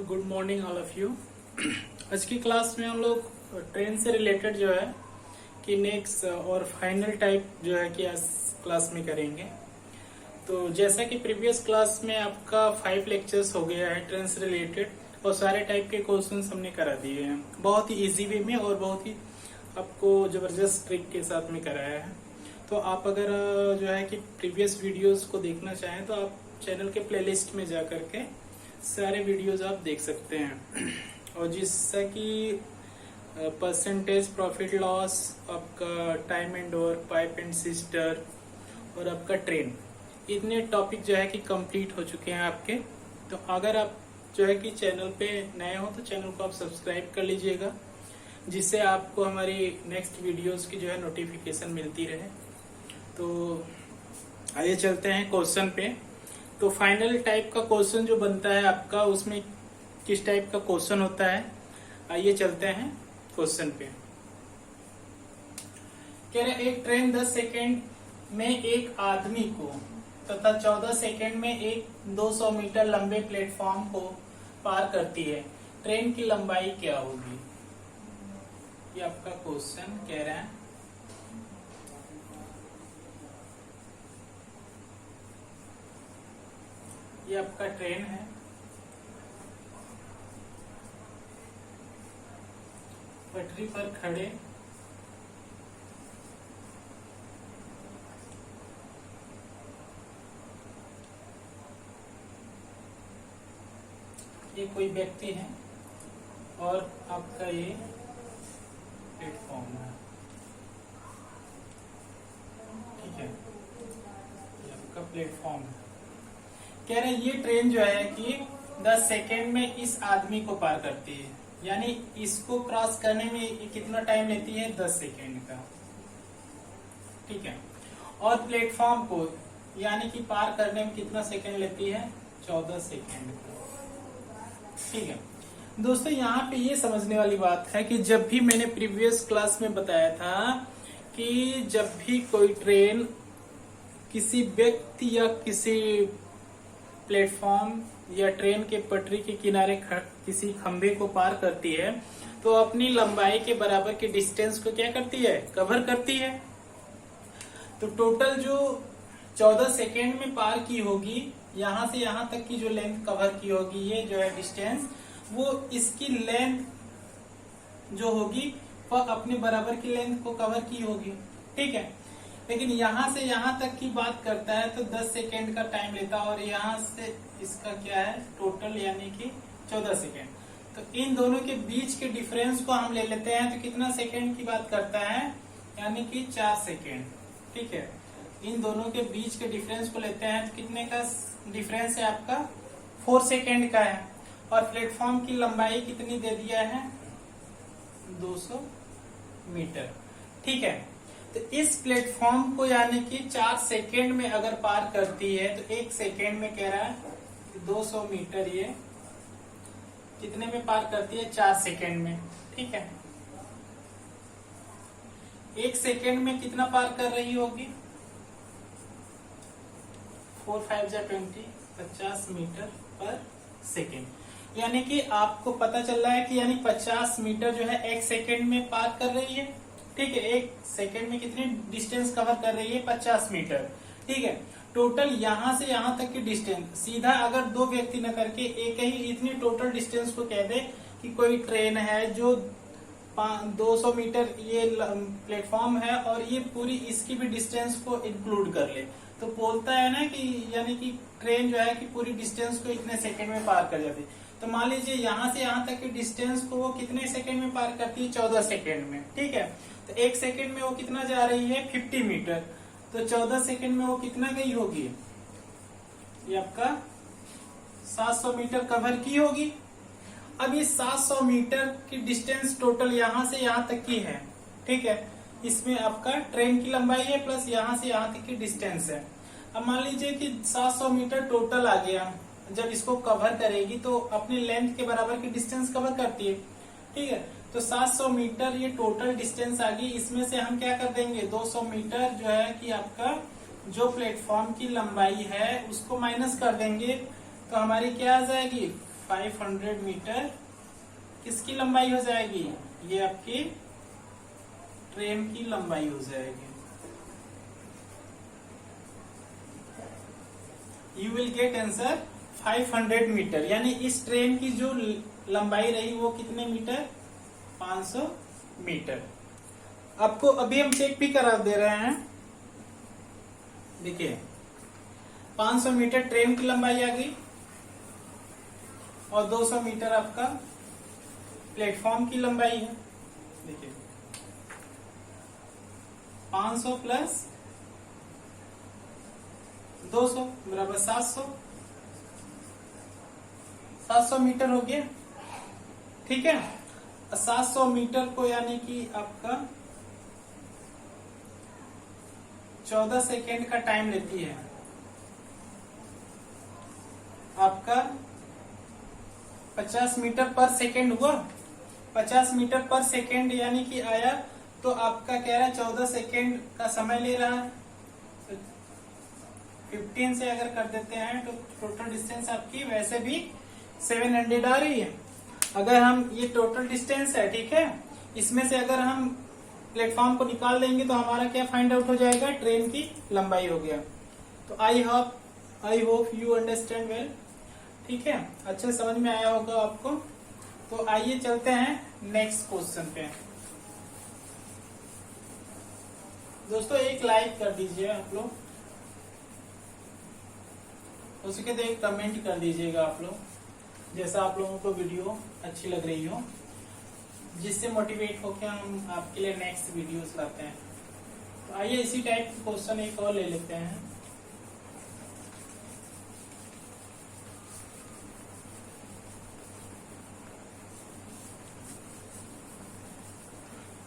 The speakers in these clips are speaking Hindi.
Good morning all of you. आज की क्लास में हम लोग ट्रेन से रिलेटेड जो है कि नेक्स्ट और फाइनल टाइप जो है कि आज क्लास में करेंगे। तो जैसा कि प्रीवियस क्लास में आपका 5 लेक्चर्स हो गया है ट्रेन से रिलेटेड और सारे टाइप के क्वेश्चंस हमने करा दिए हैं बहुत ही इजी वे में और बहुत ही आपको जबरदस्त ट्रिक के साथ में कराया है। तो आप अगर जो है कि प्रीवियस वीडियोस को देखना चाहें तो आप चैनल के प्लेलिस्ट में जा करके सारे वीडियोस आप देख सकते हैं। और जिससे कि परसेंटेज प्रॉफिट लॉस, आपका time and work, pipe and sister और आपका ट्रेन, इतने टॉपिक जो है कि कंप्लीट हो चुके हैं आपके। तो अगर आप जो है कि चैनल पे नए हो तो चैनल को आप सब्सक्राइब कर लीजिएगा, जिससे आपको हमारी नेक्स्ट वीडियोस की जो है नोटिफिकेशन मिलती रहे। तो आइए चलते हैं क्वेश्चन पे। तो फाइनल टाइप का क्वेश्चन जो बनता है आपका, उसमें किस टाइप का क्वेश्चन होता है, आइए चलते हैं क्वेश्चन पे। कह रहे एक ट्रेन 10 सेकेंड में एक आदमी को तथा 14 सेकेंड में एक 200 मीटर लंबे प्लेटफॉर्म को पार करती है। ट्रेन की लंबाई क्या होगी? ये आपका क्वेश्चन कह रहा है। ये आपका ट्रेन है, पटरी पर खड़े ये कोई व्यक्ति है और आपका ये प्लेटफॉर्म है, ठीक है, ये आपका प्लेटफॉर्म है। कह रहे ये ट्रेन जो है कि 10 सेकेंड में इस आदमी को पार करती है, यानी इसको क्रॉस करने में कितना टाइम लेती है? 10 सेकेंड का, ठीक है। और प्लेटफॉर्म को यानी कि पार करने में कितना सेकेंड लेती है? 14 सेकेंड का, ठीक है। दोस्तों यहाँ पे ये समझने वाली बात है कि जब भी मैंने प्रीवियस क्लास में बताया था कि जब भी कोई ट्रेन किसी व्यक्ति या किसी प्लेटफॉर्म या ट्रेन के पटरी के किनारे किसी खंभे को पार करती है तो अपनी लंबाई के बराबर के डिस्टेंस को क्या करती है? कवर करती है। तो टोटल जो 14 सेकेंड में पार की होगी, यहां से यहां तक की जो लेंथ कवर की होगी, ये जो है डिस्टेंस, वो इसकी लेंथ जो होगी वह अपने बराबर की लेंथ को कवर की होगी, ठीक है। लेकिन यहां से यहां तक की बात करता है तो 10 सेकेंड का टाइम लेता है और यहां से इसका क्या है टोटल, यानी कि 14 सेकेंड। तो इन दोनों के बीच के डिफरेंस को हम ले लेते हैं तो कितना सेकेंड की बात करता है? यानी कि 4 सेकेंड, ठीक है। इन दोनों के बीच के डिफरेंस को लेते हैं तो कितने का डिफरेंस है आपका? 4 सेकेंड का है। और प्लेटफॉर्म की लंबाई कितनी दे दिया है? 200 मीटर, ठीक है। तो इस प्लेटफॉर्म को यानी कि 4 सेकेंड में अगर पार करती है तो 1 सेकेंड में कह रहा है 200 मीटर ये कितने में पार करती है? 4 सेकेंड में, ठीक है। 1 सेकेंड में कितना पार कर रही होगी? 4 5 जा 20, 50 मीटर पर सेकेंड। यानी कि आपको पता चल रहा है कि यानी 50 मीटर जो है 1 सेकेंड में पार कर रही है, ठीक है। 1 सेकेंड में कितनी डिस्टेंस कवर कर रही है? 50 मीटर, ठीक है। टोटल यहां से यहां तक की डिस्टेंस सीधा अगर दो व्यक्ति न करके एक ही इतनी टोटल डिस्टेंस को कह दे कि कोई ट्रेन है जो 200 मीटर ये प्लेटफॉर्म है और ये पूरी इसकी भी डिस्टेंस को इंक्लूड कर ले, तो बोलता है ना कि यानी कि ट्रेन जो है कि पूरी डिस्टेंस को इतने सेकेंड में पार कर जाती है। तो मान लीजिए यहां से यहां तक की डिस्टेंस को वो कितने सेकेंड में पार करती है? 14 सेकेंड में, ठीक है। तो 1 सेकेंड में वो कितना जा रही है? 50 मीटर। तो 14 सेकेंड में वो कितना गई होगी? ये आपका 700 मीटर कवर की होगी। अब ये 700 मीटर की डिस्टेंस टोटल यहां से यहां तक की है, ठीक है। इसमें आपका ट्रेन की लंबाई है प्लस यहां से यहां तक की डिस्टेंस है। अब मान लीजिए कि 700 मीटर टोटल आ गया, जब इसको कवर करेगी तो अपनी लेंथ के बराबर की डिस्टेंस कवर करती है, ठीक है। तो 700 मीटर ये टोटल डिस्टेंस आ गई। इसमें से हम क्या कर देंगे? 200 मीटर जो है कि आपका जो प्लेटफॉर्म की लंबाई है उसको माइनस कर देंगे तो हमारी क्या आ जाएगी? 500 मीटर किसकी लंबाई हो जाएगी? ये आपकी ट्रेन की लंबाई हो जाएगी। You will get answer 500 metre, यानी इस ट्रेन की जो लंबाई रही वो कितने मीटर? 500 मीटर। आपको अभी हम चेक भी करा दे रहे हैं। देखिए 500 मीटर ट्रेन की लंबाई आ गई और 200 मीटर आपका प्लेटफॉर्म की लंबाई है। देखिए 500 प्लस 200 बराबर 700। 700 मीटर हो गया, ठीक है। 700 मीटर को यानी कि आपका 14 सेकेंड का टाइम लेती है। आपका 50 मीटर पर सेकेंड हुआ, 50 मीटर पर सेकेंड यानी कि आया, तो आपका कह रहा है 14 सेकेंड का समय ले रहा है। 15 से अगर कर देते हैं तो टोटल डिस्टेंस आपकी वैसे भी 700 आ रही है। अगर हम ये टोटल डिस्टेंस है, ठीक है, इसमें से अगर हम प्लेटफॉर्म को निकाल देंगे तो हमारा क्या फाइंड आउट हो जाएगा? ट्रेन की लंबाई हो गया। तो I hope you understand well, ठीक है, अच्छे समझ में आया होगा आपको। तो आइए चलते हैं नेक्स्ट क्वेश्चन पे। दोस्तों एक लाइक कर दीजिए आप लोग, उसके तो एक कमेंट कर दीजिएगा आप लोग, जैसा आप लोगों को वीडियो अच्छी लग रही हो, जिससे मोटिवेट होकर हम आपके लिए नेक्स्ट वीडियोस लाते हैं। तो आइए इसी टाइप के क्वेश्चन एक और ले लेते हैं।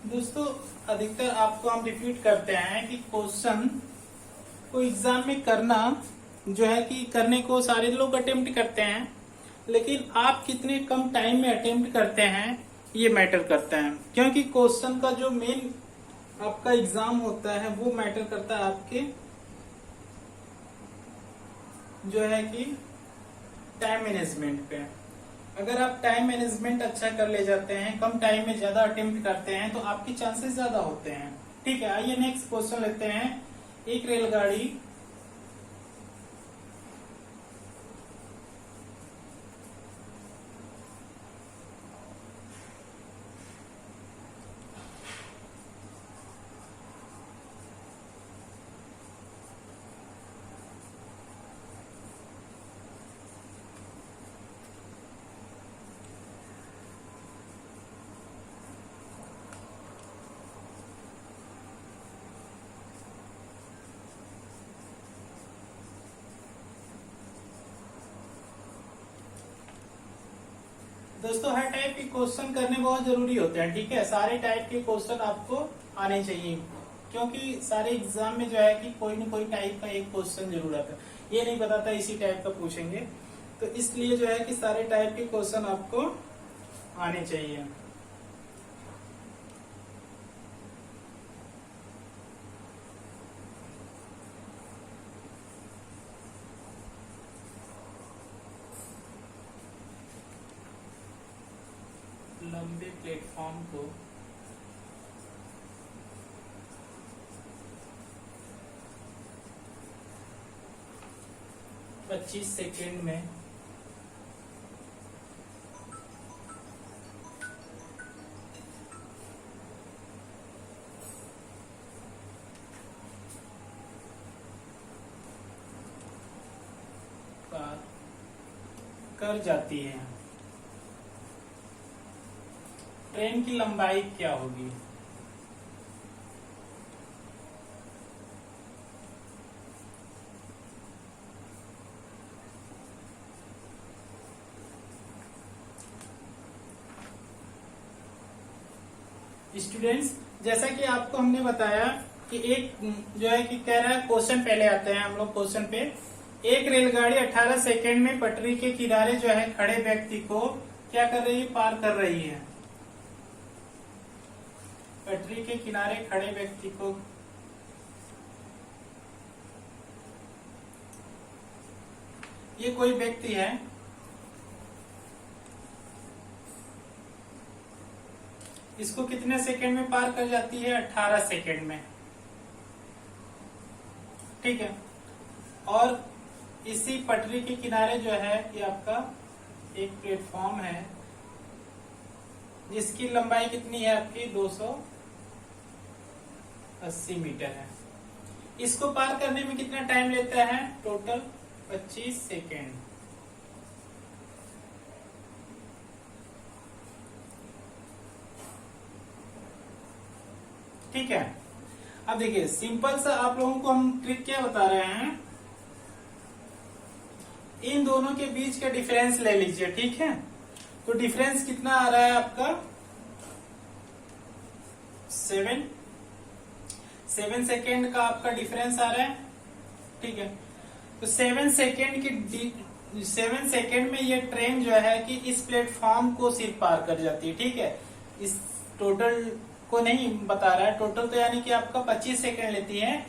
दोस्तों अधिकतर आपको हम रिपीट करते हैं कि क्वेश्चन को एग्जाम में करना जो है कि करने को सारे लोग अटेम्प्ट करते हैं, लेकिन आप कितने कम टाइम में अटेम्प्ट करते हैं ये मैटर करता है। क्योंकि क्वेश्चन का जो मेन आपका एग्जाम होता है वो मैटर करता है आपके जो है कि टाइम मैनेजमेंट पे। अगर आप टाइम मैनेजमेंट अच्छा कर ले जाते हैं, कम टाइम में ज्यादा अटेम्प्ट करते हैं, तो आपके चांसेस ज्यादा होते हैं। ठीक है, आइए नेक्स्ट क्वेश्चन लेते हैं। एक रेलगाड़ी दोस्तों हर टाइप के क्वेश्चन करने बहुत जरूरी होते हैं, ठीक है। सारे टाइप के क्वेश्चन आपको आने चाहिए, क्योंकि सारे एग्जाम में जो है कि कोई न कोई टाइप का एक क्वेश्चन जरूर आता है। ये नहीं बताता इसी टाइप का पूछेंगे, तो इसलिए जो है कि सारे टाइप के क्वेश्चन आपको आने चाहिए। लंबे प्लेटफॉर्म को पच्चीस सेकेंड में पार कर जाती है। ट्रेन की लंबाई क्या होगी? स्टूडेंट्स, जैसा कि आपको हमने बताया कि एक जो है कि कह रहा है, क्वेश्चन पहले आते हैं हम लोग क्वेश्चन पे। एक रेलगाड़ी 18 सेकेंड में पटरी के किनारे जो है खड़े व्यक्ति को क्या कर रही है? पार कर रही है। पटरी के किनारे खड़े व्यक्ति को ये कोई व्यक्ति है, इसको कितने सेकंड में पार कर जाती है? 18 सेकंड में। ठीक है। और इसी पटरी के किनारे जो है ये आपका एक प्लेटफॉर्म है जिसकी लंबाई कितनी है आपकी? 280 मीटर है। इसको पार करने में कितना टाइम लेता है? Total 25 second. ठीक है। अब देखिए सिंपल सा आप लोगों को हम ट्रिक क्या बता रहे हैं, इन दोनों के बीच का डिफरेंस ले लीजिए। ठीक है। तो डिफरेंस कितना आ रहा है आपका? 7 सेकेंड का आपका डिफरेंस आ रहा है। ठीक है। तो 7 सेकेंड में ये ट्रेन जो है कि इस प्लेटफॉर्म को सिर्फ पार कर जाती है। ठीक है। इस टोटल को नहीं बता रहा है, टोटल तो यानी कि आपका 25 सेकेंड लेती है,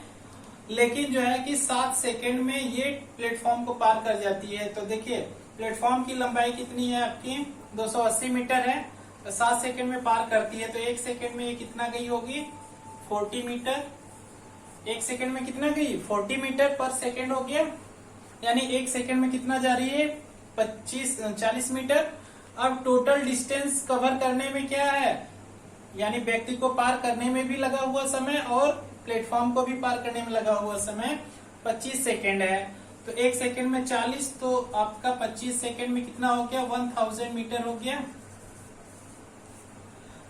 लेकिन जो है कि 7 सेकेंड में ये प्लेटफॉर्म को पार कर जाती है। तो देखिए प्लेटफॉर्म की लंबाई कितनी है आपकी? 280 मीटर है। तो 7 सेकेंड में पार करती है, तो 1 सेकेंड में ये कितना गई होगी? 40 मीटर। 1 सेकेंड में कितना गई? 40 मीटर पर सेकेंड हो गया। यानी 1 सेकेंड में कितना जा रही है? 40 मीटर। अब टोटल डिस्टेंस कवर करने में क्या है, यानी व्यक्ति को पार करने में भी लगा हुआ समय और प्लेटफॉर्म को भी पार करने में लगा हुआ समय 25 सेकेंड है। तो 1 सेकेंड में 40, तो आपका 25 सेकेंड में कितना हो गया? 1000 मीटर हो गया।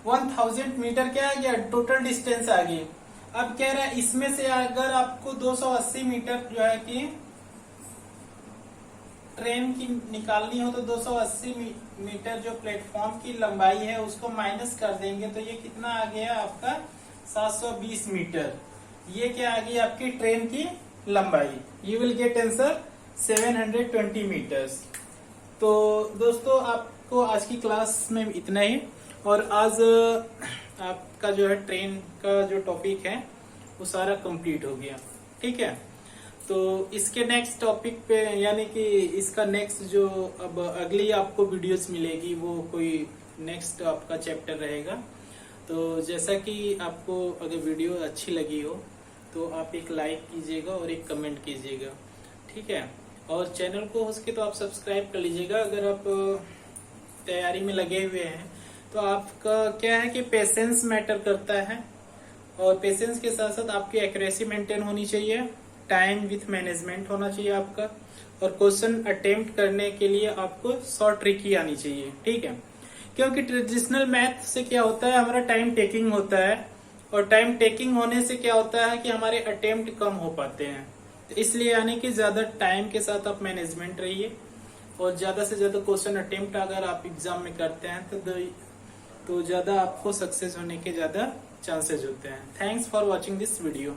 1000 मीटर क्या आ गया? टोटल डिस्टेंस आ गई। अब कह रहा है इसमें से अगर आपको 280 मीटर जो है कि ट्रेन की निकालनी हो, तो 280 मीटर जो प्लेटफॉर्म की लंबाई है उसको माइनस कर देंगे, तो ये कितना आ गया आपका? 720 मीटर। ये क्या आ गई आपकी ट्रेन की लंबाई? You will get answer 720 metres. तो दोस्तों आपको आज की क्लास में इतना ही, और आज आपका जो है ट्रेन का जो टॉपिक है वो सारा कंप्लीट हो गया। ठीक है। तो इसके नेक्स्ट टॉपिक पे, यानी कि इसका नेक्स्ट जो अब अगली आपको वीडियोस मिलेगी वो कोई नेक्स्ट आपका चैप्टर रहेगा। तो जैसा कि आपको अगर वीडियो अच्छी लगी हो तो आप एक लाइक कीजिएगा और एक कमेंट कीजिएगा। ठीक है। और चैनल को हो सके तो आप सब्सक्राइब कर लीजिएगा। अगर आप तैयारी में लगे हुए हैं तो आपका क्या है कि पेशेंस मैटर करता है, और पेशेंस के साथ साथ आपकी एक्यूरेसी मेंटेन होनी चाहिए, टाइम विथ मैनेजमेंट होना चाहिए आपका, और क्वेश्चन अटेम्प्ट करने के लिए आपको शॉर्ट ट्रिक ही आनी चाहिए। ठीक है। क्योंकि ट्रेडिशनल मैथ से क्या होता है, हमारा टाइम टेकिंग होता है, और टाइम टेकिंग होने से क्या होता है कि हमारे अटेम्प्ट कम हो पाते हैं। तो इसलिए यानी कि ज्यादा टाइम के साथ आप मैनेजमेंट रहिए, और ज्यादा से ज्यादा क्वेश्चन अटेम्प्ट अगर आप एग्जाम में करते हैं तो ज्यादा आपको सक्सेस होने के ज्यादा चांसेस होते हैं। Thanks for watching this video.